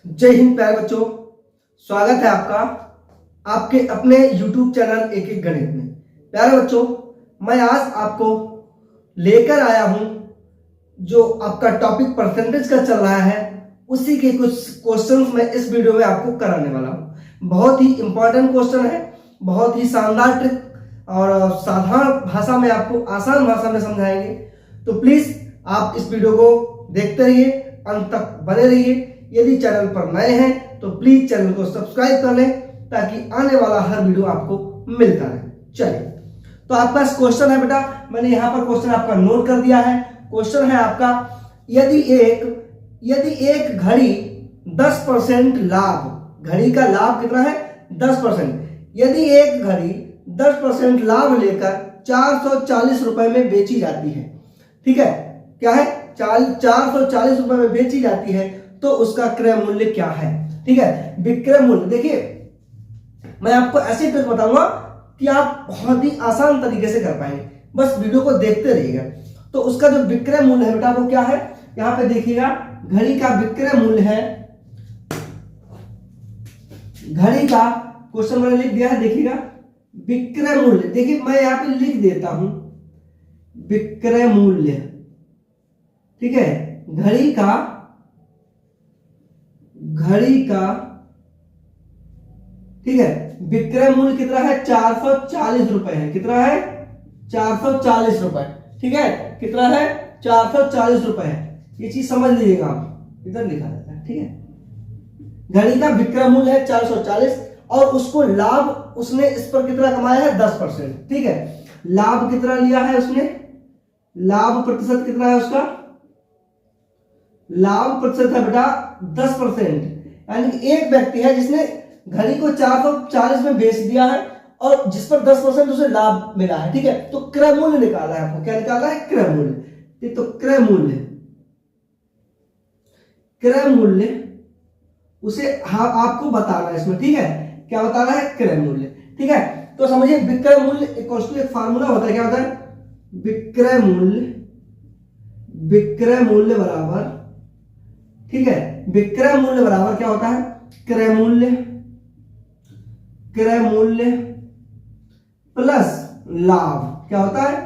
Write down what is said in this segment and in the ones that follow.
जय हिंद प्यारे बच्चों, स्वागत है आपका आपके अपने YouTube चैनल एक एक गणित में। प्यारे बच्चों, मैं आज आपको लेकर आया हूं जो आपका टॉपिक परसेंटेज का चल रहा है, उसी के कुछ क्वेश्चंस मैं इस वीडियो में आपको कराने वाला हूं। बहुत ही इंपॉर्टेंट क्वेश्चन है, बहुत ही शानदार ट्रिक और साधारण भाषा में आपको आसान भाषा में समझाएंगे। तो प्लीज आप इस वीडियो को देखते रहिए, अंत तक बने रहिए। यदि चैनल पर नए हैं तो प्लीज चैनल को सब्सक्राइब कर लें ताकि आने वाला हर वीडियो आपको मिलता रहे। चलिए, तो आपका क्वेश्चन है बेटा, मैंने यहां पर क्वेश्चन आपका नोट कर दिया है। क्वेश्चन है आपका, यदि एक घड़ी 10% लाभ, घड़ी का लाभ कितना है 10%, यदि एक घड़ी 10% लाभ लेकर 440 रुपए में बेची जाती है, ठीक है, क्या है 440 रुपए में बेची जाती है, तो उसका क्रय मूल्य क्या है। ठीक है, विक्रय मूल्य। देखिए, मैं आपको ऐसे ट्रिक बताऊंगा कि आप बहुत ही आसान तरीके से कर पाएंगे, बस वीडियो को देखते रहिएगा। तो उसका जो विक्रय मूल्य है बेटा वो क्या है, यहां पे देखिएगा, घड़ी का विक्रय मूल्य है, घड़ी का क्वेश्चन मैंने लिख दिया है, देखिएगा विक्रय मूल्य। देखिए मैं यहां पे लिख देता हूं विक्रय मूल्य, ठीक है, घड़ी का ठीक है विक्रय मूल्य कितना है 440 रुपए है। कितना है 440 रुपए, ठीक है, कितना है 440 रुपए है। ये चीज समझ लीजिएगा, आप इधर लिखा रहता है, ठीक है। घड़ी का विक्रय मूल्य है 440 और उसको लाभ उसने इस पर कितना कमाया है 10%, ठीक है। लाभ कितना लिया है उसने, लाभ प्रतिशत कितना है उसका, लाभ प्रतिशत है बेटा 10%। यानी कि एक व्यक्ति है जिसने घड़ी को 440 में बेच दिया है और जिस पर 10% उसे लाभ मिला है, ठीक है। तो क्रय मूल्य निकाला है आपको, क्या निकाला है क्रय मूल्य। तो क्रय मूल्य उसे आपको बताना है इसमें, ठीक है, क्या बताना है क्रय मूल्य, ठीक है। तो समझिए विक्रय मूल्य इक्वल्स टू एक फार्मूला होता है, क्या होता है विक्रय मूल्य बराबर, ठीक है, विक्रय मूल्य बराबर क्या होता है क्रय मूल्य प्लस लाभ, क्या होता है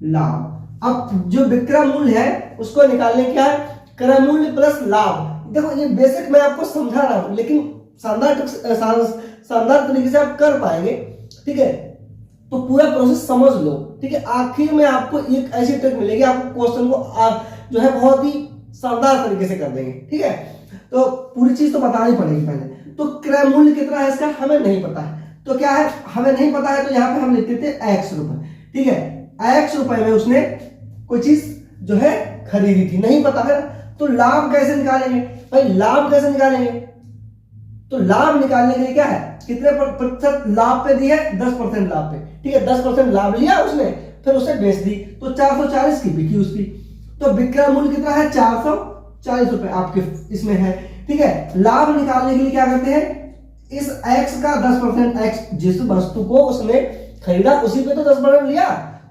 लाभ। अब जो विक्रय मूल्य है उसको निकालने क्या है क्रय मूल्य प्लस लाभ। देखो ये बेसिक मैं आपको समझा रहा हूं, लेकिन शानदार तरीके से आप कर पाएंगे, ठीक है। तो पूरा प्रोसेस समझ लो, ठीक है। आखिर में आपको एक ऐसी ट्रिक मिलेगी, आपको क्वेश्चन को जो है बहुत ही शानदार तरीके से कर देंगे, ठीक है। तो पूरी चीज तो बतानी पड़ेगी पहले। तो क्रय मूल्य कितना है इसका हमें नहीं पता है, तो क्या है हमें नहीं पता है, तो यहां पे हम लिख देते हैं x रुपए, ठीक है। x रुपए में उसने कोई चीज जो है खरीदी थी, नहीं पता है। तो लाभ कैसे निकालेंगे भाई, लाभ कैसे निकालेंगे, तो लाभ निकालने के लिए क्या है कितने प्रतिशत लाभ पे दी है 10% लाभ पे, ठीक है। 10% लाभ लिया उसने, फिर उसे बेच दी, तो 440 की बिकी उसकी। तो विक्रय मूल्य कितना है 440 रुपए आपके इसमें है, ठीक है। लाभ निकालने के लिए क्या करते हैं, इस x का 10%, x जिस वस्तु को उसने खरीदा उसी पे तो 10% लिया,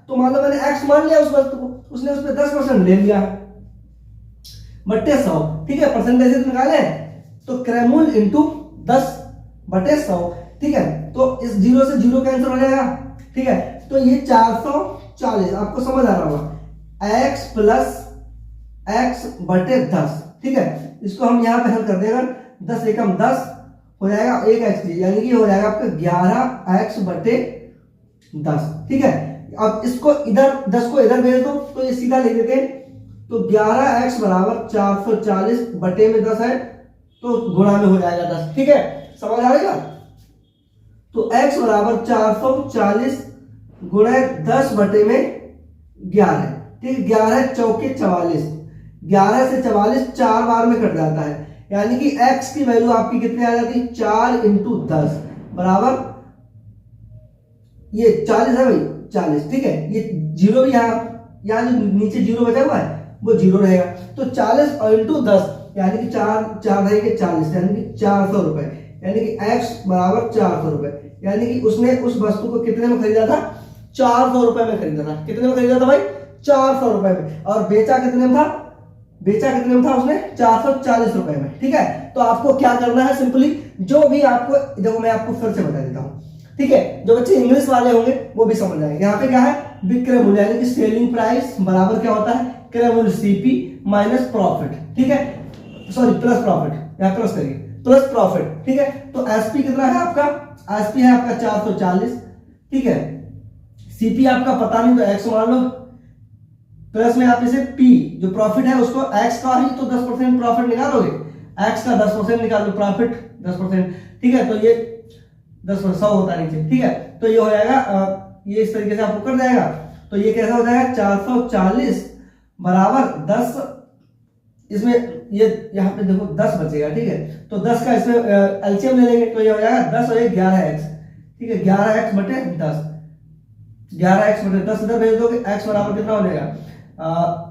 तो मान लो मैंने x मान लिया उस वस्तु को, उसने उस पे 10% ले लिया बट्टे 100, ठीक है। परसेंटेज निकाले तो क्रय मूल्य इंटू 10 बटे 100, ठीक है। तो इस 0 से 0 कैंसिल हो जाएगा, ठीक है। तो ये 440 आपको समझ आ रहा होगा, x प्लस x बटे 10, ठीक है। इसको हम यहां पे हल कर देगा, 10 एकम 10 हो जाएगा, एक x, यानी कि हो जाएगा आपका 11x बटे 10, ठीक है। अब इसको इधर 10 को इधर भेज दो तो ये सीधा लिख देते हैं, तो 11x बराबर 440 बटे में 10 है, तो गुणा में हो जाएगा 10, ठीक है। समझ आ रही है। तो x बराबर 440 गुणा 10 बटे में 11, ठीक, 11 चौके 44, 11 से 44 4 बार में कट जाता है, यानी कि x की वैल्यू आपकी कितनी आ जाती है 4 इंटू 10 बराबर, ये 40 है भाई 40, ठीक है। ये जीरो भी यहाँ नीचे जीरो बचा हुआ है वो जीरो रहेगा, तो 40 और इंटू 10 यानी कि 4 रहेंगे 40, यानी कि 400 रुपए, यानी कि x बराबर 400 रुपए, यानी कि उसने उस वस्तु को कितने में खरीदा था 400 रुपए में खरीदा था। कितने में खरीदा था भाई 400 रुपए में, और बेचा कितने में था बेचा कितने में था उसने, 440 रुपए में। ठीक है, तो आपको क्या करना है, सिंपली जो भी आपको, देखो मैं आपको फिर से बता देता हूं। ठीक है, जो बच्चे इंग्लिश वाले होंगे वो भी समझ जाएंगे। यहाँ पे क्या है, विक्रय मूल्य यानी कि सेलिंग प्राइस बराबर क्या होता है, क्रय मूल्य सीपी माइनस प्रॉफिट। ठीक है, सॉरी प्लस प्रॉफिट, यहाँ प्लस करिए, प्लस प्रॉफिट। ठीक है, तो एसपी कितना है आपका, एसपी है आपका 440। ठीक है, सीपी आपका पता नहीं तो एक्स मान लो, प्लस में आप इसे पी जो प्रॉफिट है उसको एक्स का ही तो 10% प्रॉफिट निकालोगे, एक्स का 10% निकाल लो, प्रॉफिट 10%। ठीक है, तो ये 10% 100 होता है नीचे। ठीक है, तो ये हो जाएगा, ये इस तरीके से आपको कर जाएगा। तो ये कैसा हो जाएगा, 440 बराबर 10, इसमें ये यहाँ पे देखो 10 बचेगा। ठीक है, तो 10 का इसमें एलसीएम ले लेंगे तो ये हो जाएगा 10 और 11x। ठीक है, 11x बटे 10, 11x बटे 10 इधर भेज दोगे, x बराबर कितना हो जाएगा,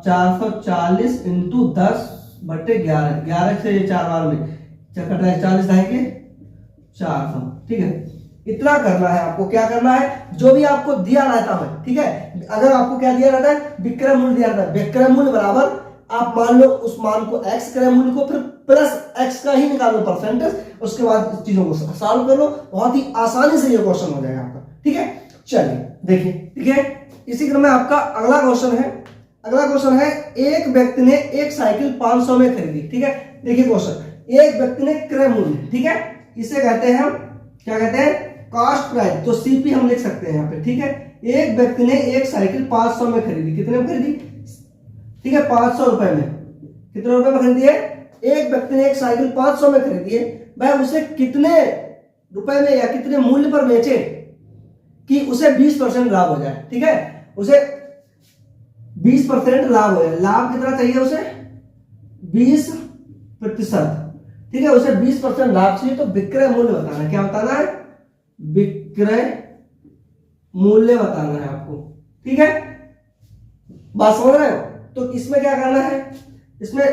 440 इंटू 10 बटे 11, 11 से ये 4 बार में चक्कर 40 आएंगे 400। ठीक है, इतना करना है आपको। क्या करना है, जो भी आपको दिया रहता है, ठीक है, अगर आपको क्या दिया रहता है, विक्रय मूल्य दिया रहता है, विक्रय मूल्य बराबर आप मान लो उस मान को x, क्रय मूल्य को फिर प्लस x का ही निकालो परसेंटेज, उसके बाद इस चीजों को सॉल्व कर लो, बहुत ही आसानी से ये क्वेश्चन हो जाएगा आपका। ठीक है, चलिए देखिए। ठीक है, इसी क्रम में आपका अगला क्वेश्चन है। अगला क्वेश्चन है, एक व्यक्ति ने एक साइकिल 500 में खरीदी। ठीक है, देखिए क्वेश्चन, एक व्यक्ति ने क्रय मूल्य, ठीक है, इसे कहते हैं हम क्या कहते हैं, कॉस्ट प्राइस, तो सीपी हम लिख सकते हैं यहाँ पे। ठीक है, एक व्यक्ति ने एक साइकिल 500 में खरीदी, कितने में खरीदी, ठीक है 500 रुपए में, कितने रुपए में खरीदी है, एक व्यक्ति ने एक साइकिल 500 में खरीदी है, भाई उसे कितने रुपए में या कितने मूल्य पर बेचे कि उसे 20% लाभ हो जाए। ठीक है, उसे 20% लाभ हो जाए, लाभ कितना चाहिए उसे, 20%। ठीक है, उसे 20% लाभ चाहिए, तो विक्रय मूल्य बताना है। क्या बताना है, विक्रय मूल्य बताना है आपको। ठीक है, बात समझ रहे हो। तो इसमें क्या करना है, इसमें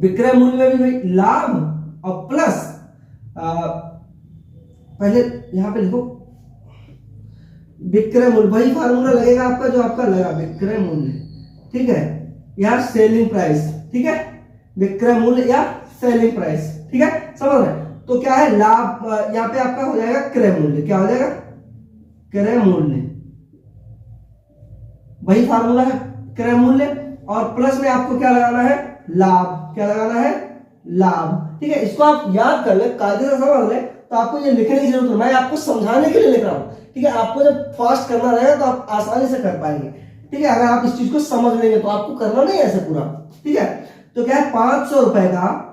विक्रय मूल्य में भी भाई लाभ और प्लस पहले यहां पे लिखो विक्रय मूल्य, वही फार्मूला लगेगा आपका जो आपका लगा विक्रय मूल्य। ठीक है, या सेलिंग प्राइस। ठीक है, विक्रय मूल्य या सेलिंग प्राइस। ठीक है, समझ रहे। तो क्या है, लाभ यहाँ पे आपका हो जाएगा क्रय मूल्य, क्या हो जाएगा, क्रय मूल्य, वही फार्मूला है क्रय मूल्य, और प्लस में आपको क्या लगाना है, लाभ, क्या लगाना है, लाभ। ठीक है, इसको आप याद कर ले, कायदे से समझ ले, तो आपको ये लिखने की जरूरत नहीं, मैं आपको समझाने के लिए लिख रहा हूं। ठीक है, आपको जब फास्ट करना रहेगा तो आप आसानी से कर पाएंगे। ठीक है, अगर आप इस चीज को समझ लेंगे तो आपको करना नहीं है ऐसे पूरा। ठीक है, तो क्या है, 500 रुपए का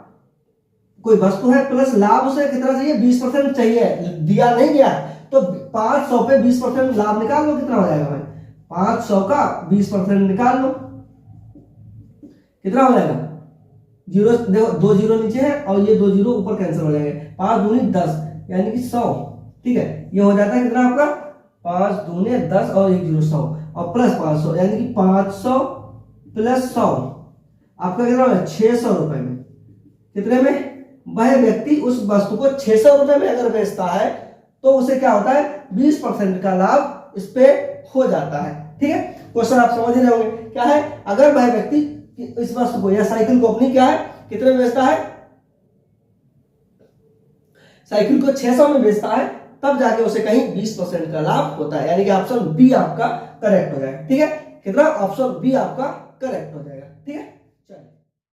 कोई वस्तु है, प्लस लाभ उसे कितना चाहिए, 20% चाहिए, दिया नहीं गया, तो 500 पे 20% लाभ निकाल लो, कितना हो जाएगा भाई, 500 का 20% निकाल लो, कितना हो जाएगा, जीरो, देखो 2 जीरो नीचे है और ये 2 जीरो ऊपर कैंसिल हो जाएंगे, 5 दूनी 10 यानी कि 100। ठीक है, ये हो जाता है कितना आपका, 5 दूनी 10 और 1 जीरो 100 और प्लस 500 यानी कि 500 प्लस 100 आपका कितना होगा, 600 रुपए में। कितने में, वह व्यक्ति उस वस्तु को 600 रुपए में अगर बेचता है तो उसे क्या होता है, 20% का लाभ इस पे हो जाता है। ठीक है, क्वेश्चन आप समझ रहे होंगे। क्या है, अगर वह व्यक्ति इस वस्तु को या साइकिल को अपनी क्या है, कितने में बेचता है, साइकिल को 600 में बेचता है, तब जाके उसे कहीं 20% का लाभ होता है, यानी कि ऑप्शन बी आपका करेक्ट हो जाएगा। ठीक है, कितना, ऑप्शन बी आपका करेक्ट हो जाएगा।